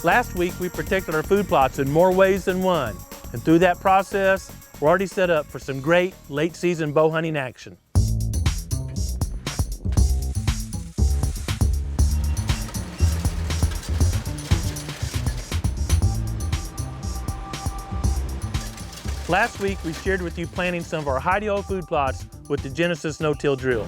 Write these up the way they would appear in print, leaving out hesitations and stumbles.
Last week, we protected our food plots in more ways than one. And through that process, we're already set up for some great late season bow hunting action. Last week, we shared with you planting some of our hidey-hole food plots with the Genesis no-till drill.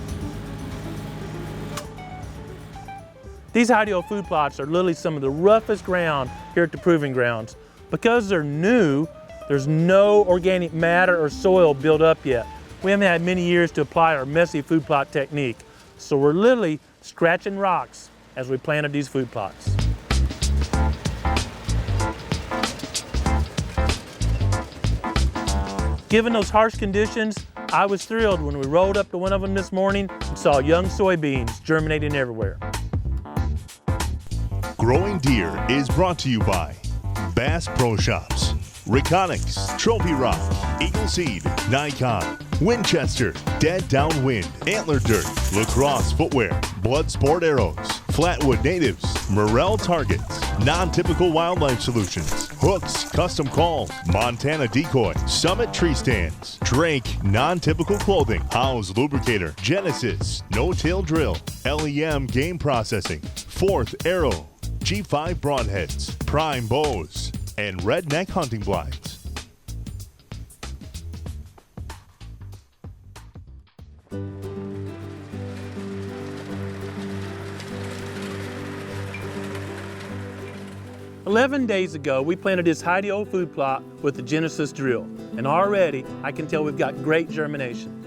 These hidey-hole food plots are literally some of the roughest ground here at the proving grounds. Because they're new, there's no organic matter or soil built up yet. We haven't had many years to apply our messy food plot technique. So we're literally scratching rocks as we planted these food plots. Given those harsh conditions, I was thrilled when we rolled up to one of them this morning and saw young soybeans germinating everywhere. Growing Deer is brought to you by Bass Pro Shops, Reconics, Trophy Rock, Eagle Seed, Nikon, Winchester, Dead Downwind, Antler Dirt, Lacrosse Footwear, Bloodsport Arrows, Flatwood Natives, Morel Targets, Non-Typical Wildlife Solutions, Hooks Custom Call, Montana Decoy, Summit Tree Stands, Drake Non-Typical Clothing, Howes Lubricator, Genesis No-Till Drill, LEM Game Processing, Fourth Arrow, G5 Broadheads, Prime Bows, and Redneck Hunting Blinds. "11 days ago, we planted this hidey-hole food plot with the Genesis drill, and already I can tell we've got great germination.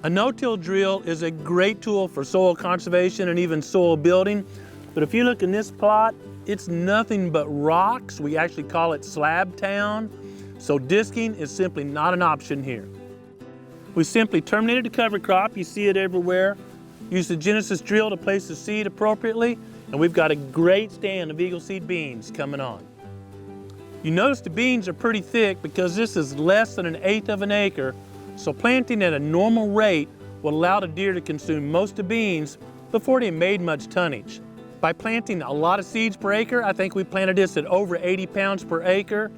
A no-till drill is a great tool for soil conservation and even soil building, but if you look in this plot, it's nothing but rocks. We actually call it slab town, so disking is simply not an option here. We simply terminated the cover crop, you see it everywhere, use the Genesis drill to place the seed appropriately, and we've got a great stand of Eagle Seed beans coming on. You notice the beans are pretty thick because this is less than 1/8 of an acre, so planting at a normal rate will allow the deer to consume most of the beans before they made much tonnage. By planting a lot of seeds per acre, I think we planted this at over 80 pounds per acre.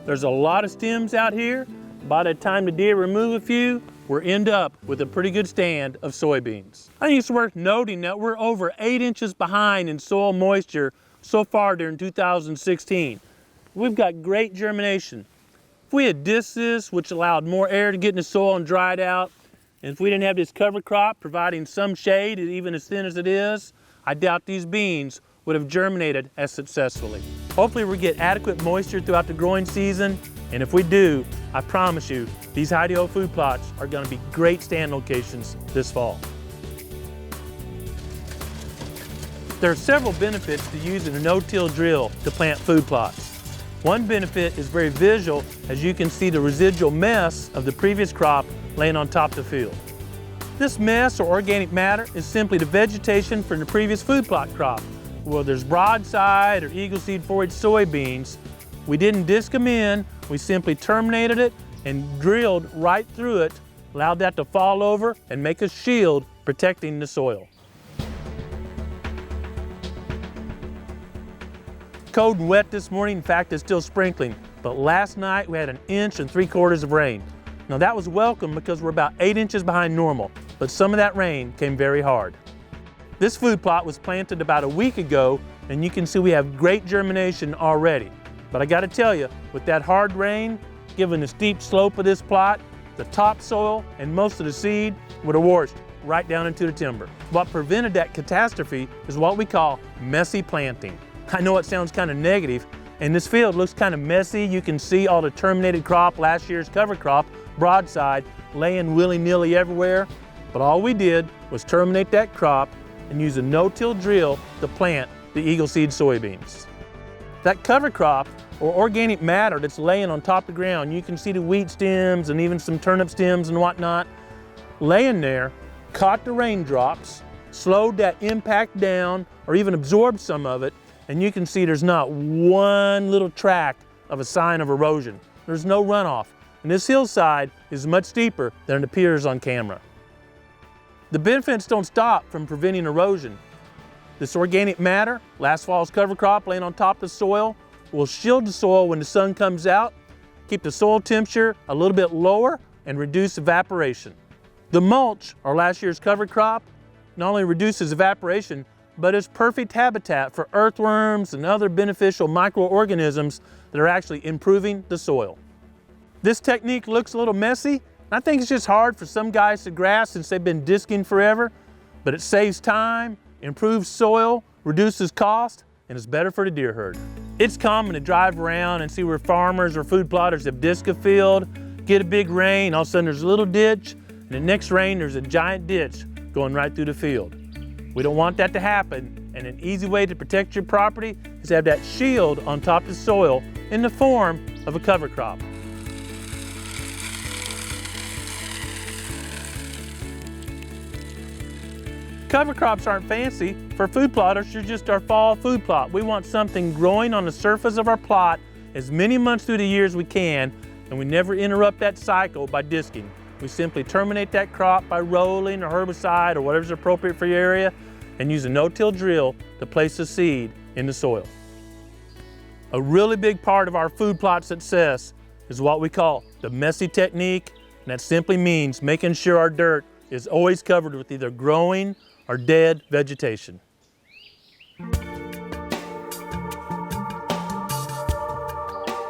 There's a lot of stems out here. By the time the deer remove a few, we'll end up with a pretty good stand of soybeans. I think it's worth noting that we're over 8 inches behind in soil moisture so far during 2016. We've got great germination. If we had disked this, which allowed more air to get in the soil and dry it out, and if we didn't have this cover crop providing some shade, even as thin as it is, I doubt these beans would have germinated as successfully. Hopefully we get adequate moisture throughout the growing season, and if we do, I promise you, these hidey-hole food plots are going to be great stand locations this fall. There are several benefits to using a no-till drill to plant food plots. One benefit is very visual, as you can see the residual mess of the previous crop laying on top of the field. This mess or organic matter is simply the vegetation from the previous food plot crop. Whether there's broadside or Eagle Seed forage soybeans, we didn't disc them in, we simply terminated it and drilled right through it, allowed that to fall over and make a shield protecting the soil. Cold and wet this morning, in fact it's still sprinkling, but last night we had 1 3/4 inches of rain. Now that was welcome because we're about 8 inches behind normal, but some of that rain came very hard. This food plot was planted about a week ago, and you can see we have great germination already. But I gotta tell you, with that hard rain, given the steep slope of this plot, the topsoil and most of the seed would have washed right down into the timber. What prevented that catastrophe is what we call messy planting. I know it sounds kind of negative, and this field looks kind of messy. You can see all the terminated crop, last year's cover crop, broadside, laying willy-nilly everywhere. But all we did was terminate that crop and use a no-till drill to plant the Eagle Seed soybeans. That cover crop or organic matter that's laying on top of the ground, you can see the wheat stems and even some turnip stems and whatnot, laying there, caught the raindrops, slowed that impact down or even absorbed some of it, and you can see there's not one little track of a sign of erosion. There's no runoff. And this hillside is much steeper than it appears on camera. The benefits don't stop from preventing erosion. This organic matter, last fall's cover crop laying on top of the soil, will shield the soil when the sun comes out, keep the soil temperature a little bit lower, and reduce evaporation. The mulch, or last year's cover crop, not only reduces evaporation, but is perfect habitat for earthworms and other beneficial microorganisms that are actually improving the soil. This technique looks a little messy, and I think it's just hard for some guys to grasp since they've been disking forever, but it saves time, improves soil, reduces cost, and is better for the deer herd. It's common to drive around and see where farmers or food plotters have disc a field, get a big rain, all of a sudden there's a little ditch, and the next rain there's a giant ditch going right through the field. We don't want that to happen, and an easy way to protect your property is to have that shield on top of the soil in the form of a cover crop. Cover crops aren't fancy. For food plotters, they're just our fall food plot. We want something growing on the surface of our plot as many months through the year as we can, and we never interrupt that cycle by disking. We simply terminate that crop by rolling or herbicide or whatever's appropriate for your area, and use a no-till drill to place the seed in the soil. A really big part of our food plot success is what we call the messy technique, and that simply means making sure our dirt is always covered with either growing or dead vegetation.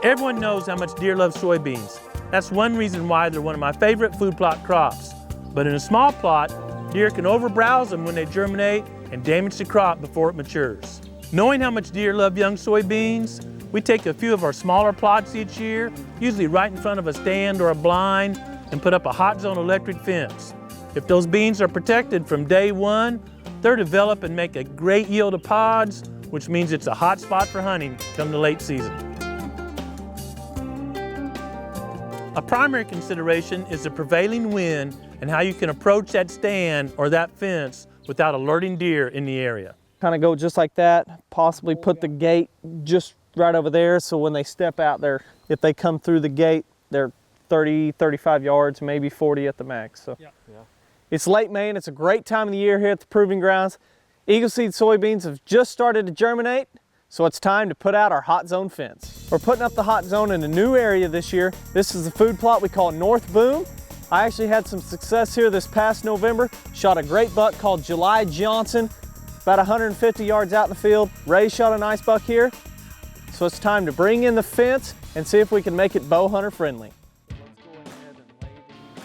Everyone knows how much deer love soybeans. That's one reason why they're one of my favorite food plot crops. But in a small plot, deer can overbrowse them when they germinate and damage the crop before it matures. Knowing how much deer love young soybeans, we take a few of our smaller plots each year, usually right in front of a stand or a blind, and put up a hot zone electric fence. If those beans are protected from day one, they'll develop and make a great yield of pods, which means it's a hot spot for hunting come the late season. A primary consideration is the prevailing wind and how you can approach that stand or that fence without alerting deer in the area. Kind of go just like that, possibly put the gate just right over there so when they step out there, if they come through the gate, they're 30, 35 yards, maybe 40 at the max. So. Yeah. It's late May and it's a great time of the year here at the Proving Grounds. Eagle Seed soybeans have just started to germinate, so it's time to put out our hot zone fence. We're putting up the hot zone in a new area this year. This is the food plot we call North Boom. I actually had some success here this past November. Shot a great buck called July Johnson, about 150 yards out in the field. Ray shot a nice buck here. So it's time to bring in the fence and see if we can make it bow hunter friendly.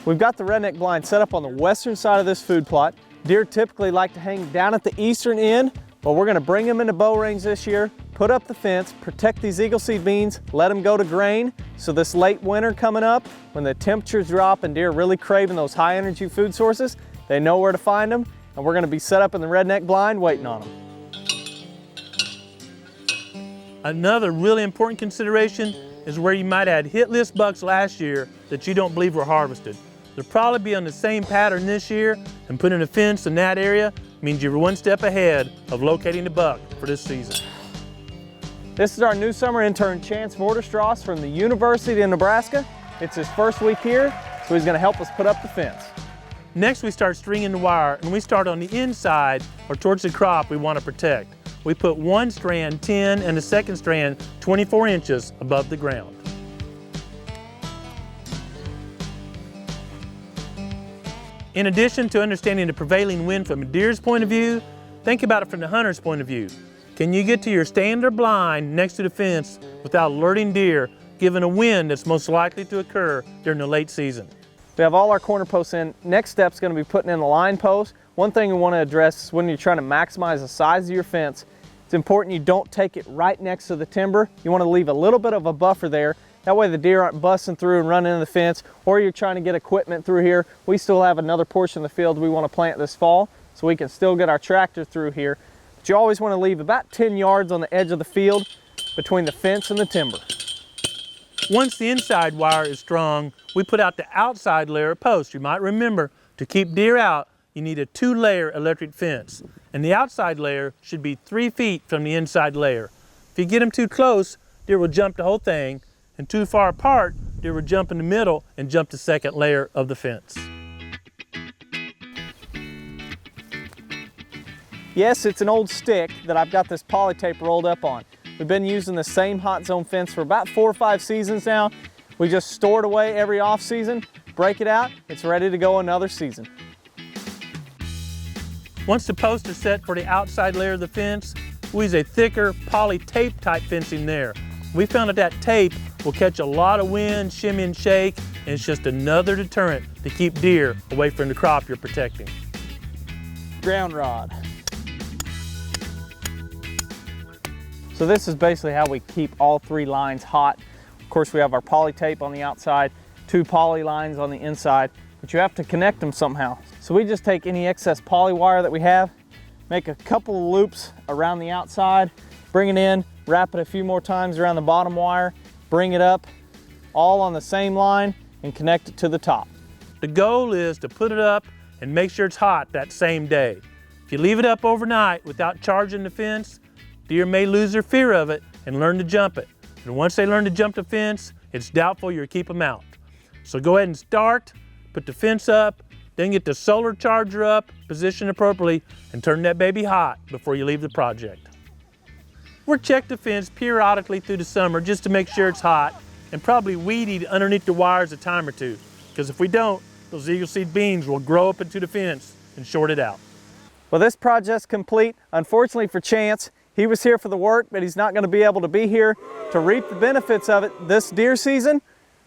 We've got the redneck blind set up on the western side of this food plot. Deer typically like to hang down at the eastern end, but we're gonna bring them into bow range this year, put up the fence, protect these Eagle Seed beans, let them go to grain, so this late winter coming up, when the temperatures drop and deer are really craving those high energy food sources, they know where to find them, and we're gonna be set up in the redneck blind waiting on them. Another really important consideration is where you might have had hit list bucks last year that you don't believe were harvested. They'll probably be on the same pattern this year, and putting a fence in that area means you're one step ahead of locating the buck for this season. This is our new summer intern, Chance Vorderstrass from the University of Nebraska. It's his first week here, so he's gonna help us put up the fence. Next, we start stringing the wire, and we start on the inside or towards the crop we want to protect. We put one strand 10 and the second strand 24 inches above the ground. In addition to understanding the prevailing wind from a deer's point of view, think about it from the hunter's point of view. Can you get to your stand or blind next to the fence without alerting deer, given a wind that's most likely to occur during the late season? We have all our corner posts in. Next step's gonna be putting in the line post. One thing we wanna address is when you're trying to maximize the size of your fence, it's important you don't take it right next to the timber. You wanna leave a little bit of a buffer there. That way the deer aren't busting through and running into the fence, or you're trying to get equipment through here. We still have another portion of the field we wanna plant this fall, so we can still get our tractor through here. But you always wanna leave about 10 yards on the edge of the field between the fence and the timber. Once the inside wire is strung, we put out the outside layer of posts. You might remember, to keep deer out, you need a 2-layer electric fence. And the outside layer should be 3 feet from the inside layer. If you get them too close, deer will jump the whole thing, and too far apart, deer will jump in the middle and jump the second layer of the fence. Yes, it's an old stick that I've got this poly tape rolled up on. We've been using the same hot zone fence for about 4 or 5 seasons now. We just store it away every off season, break it out, it's ready to go another season. Once the posts are set for the outside layer of the fence, we use a thicker poly tape type fencing there. We found that tape will catch a lot of wind, shimmy and shake, and it's just another deterrent to keep deer away from the crop you're protecting. Ground rod. So this is basically how we keep all 3 lines hot. Of course, we have our poly tape on the outside, 2 poly lines on the inside, but you have to connect them somehow. So we just take any excess poly wire that we have, make a couple of loops around the outside, bring it in, wrap it a few more times around the bottom wire, bring it up, all on the same line, and connect it to the top. The goal is to put it up and make sure it's hot that same day. If you leave it up overnight without charging the fence, deer may lose their fear of it and learn to jump it. And once they learn to jump the fence, it's doubtful you'll keep them out. So go ahead and start, put the fence up, then get the solar charger up, position appropriately, and turn that baby hot before you leave the project. We'll check the fence periodically through the summer just to make sure it's hot, and probably weed eat underneath the wires a time or two, because if we don't, those eagle seed beans will grow up into the fence and short it out. Well, this project's complete. Unfortunately for Chance, he was here for the work, but he's not going to be able to be here to reap the benefits of it this deer season.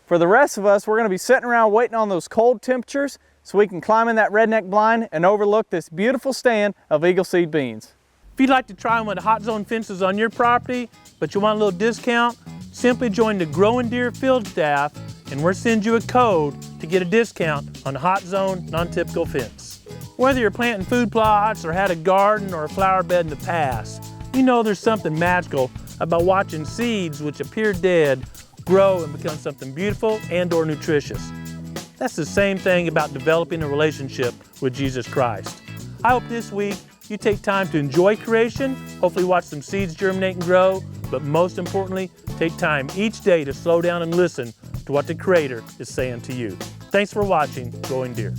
For the rest of us, we're going to be sitting around waiting on those cold temperatures so we can climb in that redneck blind and overlook this beautiful stand of eagle seed beans. If you'd like to try one of the hot zone fences on your property, but you want a little discount, simply join the Growing Deer field staff and we'll send you a code to get a discount on the hot zone non-typical fence. Whether you're planting food plots or had a garden or a flower bed in the past, you know there's something magical about watching seeds which appear dead grow and become something beautiful and or nutritious. That's the same thing about developing a relationship with Jesus Christ. I hope this week you take time to enjoy creation, hopefully watch some seeds germinate and grow, but most importantly, take time each day to slow down and listen to what the Creator is saying to you. Thanks for watching Growing Deer.